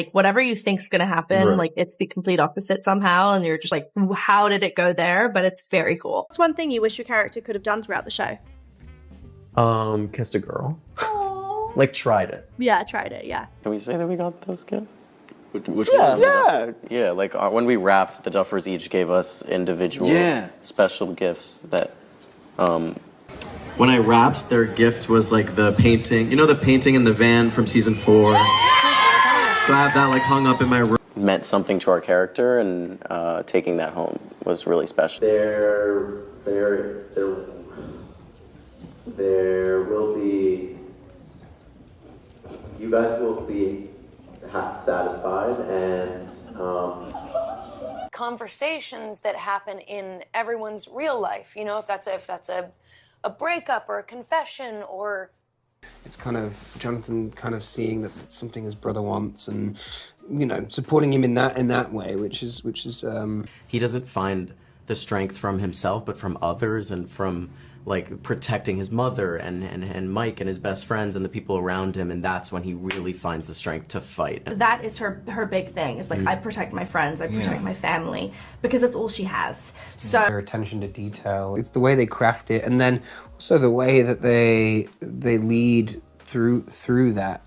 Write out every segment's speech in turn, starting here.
Like, whatever you think's gonna happen, Right. like, it's the complete opposite somehow, and you're just like, how did it go there? But it's very cool. What's one thing you wish your character could have done throughout the show? Kissed a girl. Like, tried it. Yeah, tried it, yeah. Can we say that we got those gifts? Which Yeah. one? Yeah. Yeah, like when we wrapped, the Duffers each gave us individual special gifts that, When I wrapped, their gift was like the painting. You know the painting in the van from season 4? So I have that like hung up in my room. meant something to our character, and taking that home was really special. There will be, you guys will be satisfied, and conversations that happen in everyone's real life, you know, if that's a breakup or a confession, or it's kind of Jonathan kind of seeing that it's something his brother wants, and you know, supporting him in that way, which is He doesn't find the strength from himself, but from others, and from like protecting his mother and Mike and his best friends and the people around him, and that's when he really finds the strength to fight. That is her big thing. It's like, I protect my friends, I protect my family, because that's all she has. So their attention to detail. It's the way they craft it, and then also the way that they lead through that.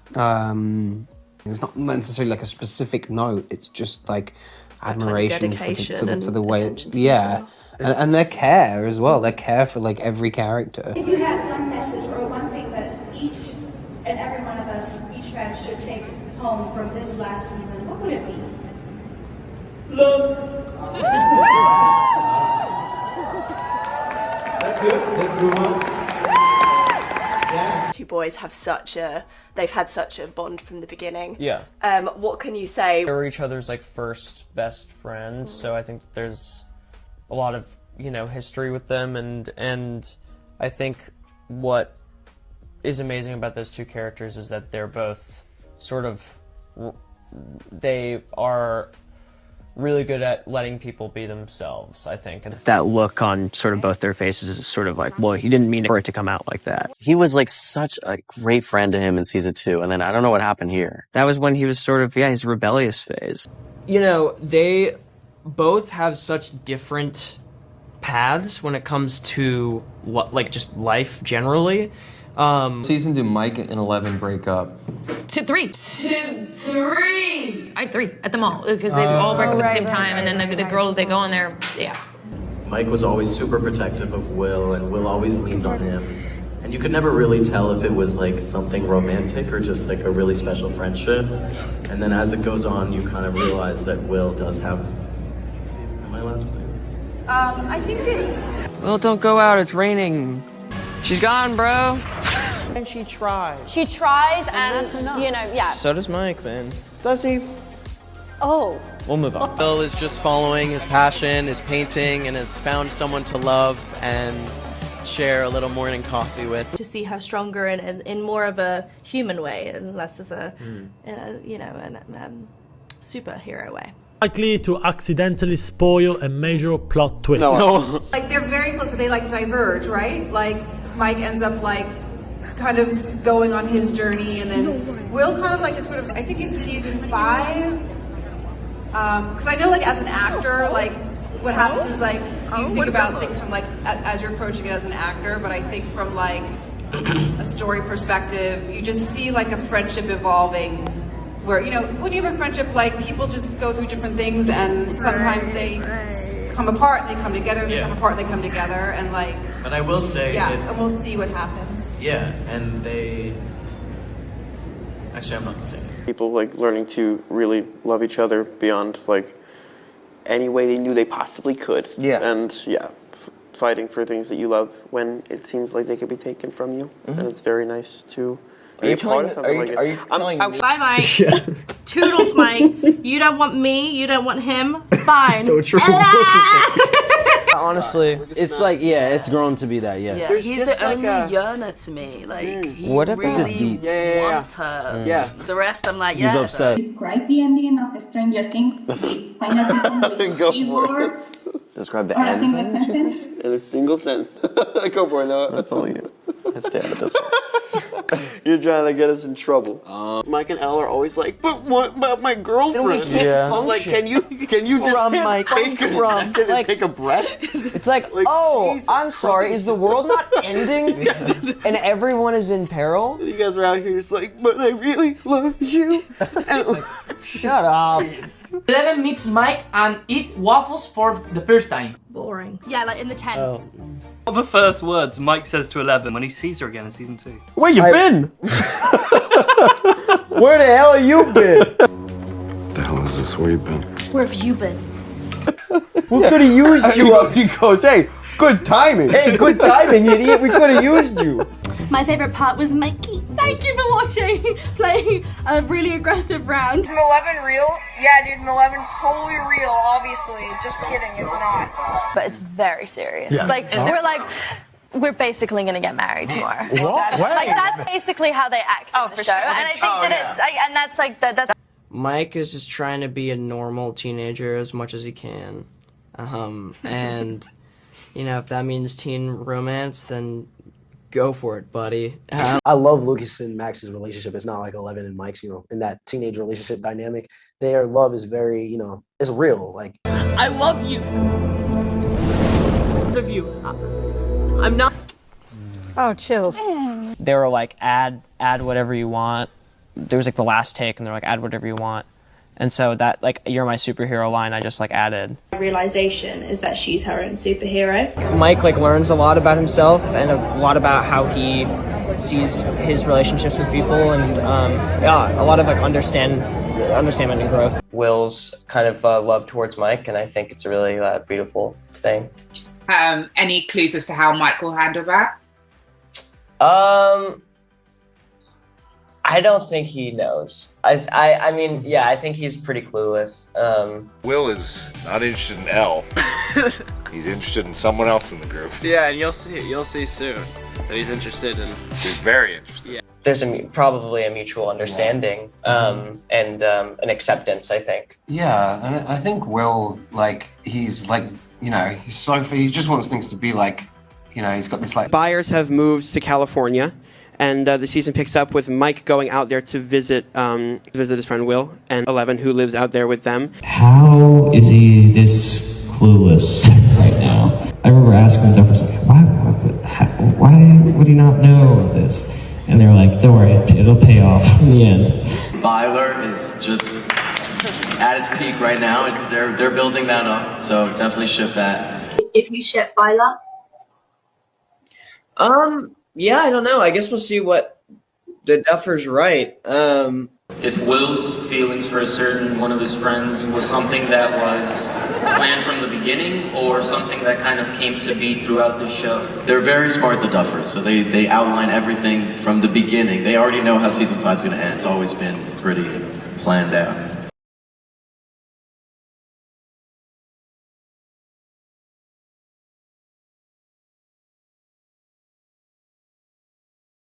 It's not necessarily like a specific note. It's just like admiration for the way. Yeah. And their care as well. Their care for like every character. If you had one message or one thing that each and every one of us, each fan should take home from this last season, what would it be? Love. That's good. Let's move on. Yeah. Two boys have they've had such a bond from the beginning. Yeah. What can you say? They were each other's like first best friends, so I think there's a lot of, you know, history with them, and I think what is amazing about those two characters is that they're both sort of, they are really good at letting people be themselves, I think. And that look on sort of both their faces is sort of like, well, he didn't mean for it to come out like that. He was like such a great friend to him in season 2, and then I don't know what happened here. That was when he was sort of, his rebellious phase. you know, they both have such different paths when it comes to like just life generally. Season 2, Mike and 11 break up. 2, 3. 2, 3. I had 3 at the mall because they all break up at the same time, and then the girl that they go on there, yeah. Mike was always super protective of Will, and Will always leaned on him. And you could never really tell if it was like something romantic or just like a really special friendship. And then as it goes on, you kind of realize that Will does have... Am I allowed to say that? I think that... Well, don't go out, it's raining. She's gone, bro. And she tries. She tries, and you know, yeah. So does Mike, man. Does he? Oh. We'll move on. Will is just following his passion, his painting, and has found someone to love and share a little morning coffee with. To see her stronger in more of a human way, and less as a, you know, superhero way. Likely to accidentally spoil a major plot twist. No. Like, they're very close, but they like diverge, right? Like, Mike ends up like kind of going on his journey, and then Will kind of like is sort of, I think in season 5, because I know like as an actor, like what happens is like you think about things from like as you're approaching it as an actor, but I think from like a story perspective, you just see like a friendship evolving. Where, you know, when you have a friendship, like, people just go through different things, and sometimes they come apart, and they come together, and they come apart, and they come together, and like... But I will say yeah, that, and we'll see what happens. Yeah, and they... Actually, I'm not gonna say that. People, like, learning to really love each other beyond, like, any way they knew they possibly could. Yeah. And, yeah, fighting for things that you love when it seems like they could be taken from you. And it's very nice to... Are you telling me? Bye, Mike. Yes. Toodles, Mike. You don't want me. You don't want him. Fine. So true. Honestly, it's like, yeah, it's grown to be that, yeah. Yeah, he's the only yearner to me. Like, he really wants her. Yeah. The rest, I'm like, yeah. He's upset. Describe the ending of the Stranger Things. Please. Final season with 3 words. Describe the Or a end single sentence. in a single sentence. Go for it, Noah. That's only you. I stand at this one. You're trying to get us in trouble. Mike and Elle are always like, but what about my girlfriend? Yeah. Like, can you just Mike, take a breath? It's like oh, Jesus I'm sorry, Christ. is the world not ending? And everyone is in peril? You guys are out here just like, but I really love you. Shut up. 11 meets Mike and eat waffles for the first time. Boring. Yeah, like in the tent. Oh. What are the first words Mike says to 11 when he sees her again in season 2? Where you been? Where the hell have you been? The hell is this? Where you been? Where have you been? We could have used you. He goes, hey, good timing. Hey, good timing, idiot. We could have used you. My favorite part was Mikey. Thank you for watching. Playing a really aggressive round. Is M11 real? Yeah, dude, M11's totally real, obviously. Just kidding, it's not. But it's very serious. Yeah. Like, they were like, we're basically gonna get married tomorrow. What? That's basically how they act in the show. And I think and that's like, that's... Mike is just trying to be a normal teenager as much as he can. And, you know, if that means teen romance, then go for it, buddy. I love Lucas and Max's relationship. It's not like 11 and Mike's, you know, in that teenage relationship dynamic. Their love is very, you know, it's real. Like, I love you. Love you. I'm not. Oh, chills. They were like, add whatever you want. There was like the last take, and they're like, add whatever you want. And so that, like, you're my superhero line, I just like added. Realization is that she's her own superhero. Mike like learns a lot about himself and a lot about how he sees his relationships with people, and yeah, a lot of like understanding and growth. Will's kind of love towards Mike, and I think it's a really beautiful thing. Any clues as to how Mike will handle that? I don't think he knows. I mean, yeah, I think he's pretty clueless. Will is not interested in Elle. He's interested in someone else in the group. Yeah, and you'll see soon that he's interested in. He's very interested. Yeah. There's probably a mutual understanding and an acceptance, I think. Yeah, and I think Will, like, he's like, you know, he just wants things to be like, you know, he's got this like. Byers have moved to California, and the season picks up with Mike going out there to visit his friend Will, and 11, who lives out there with them. How is he this clueless right now? I remember asking the Duffers, like, why would he not know this? And they were like, don't worry, it'll pay off in the end. Byler is just at its peak right now. They're building that up, so definitely ship that. If you ship Byler? Yeah, I don't know. I guess we'll see what the Duffers write. If Will's feelings for a certain one of his friends was something that was planned from the beginning, or something that kind of came to be throughout the show. They're very smart, the Duffers, so they outline everything from the beginning. They already know how season 5 is going to end. It's always been pretty planned out.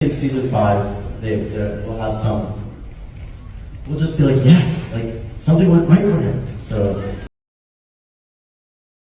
In season 5, we'll have some. We'll just be like, yes, like something went right for him. So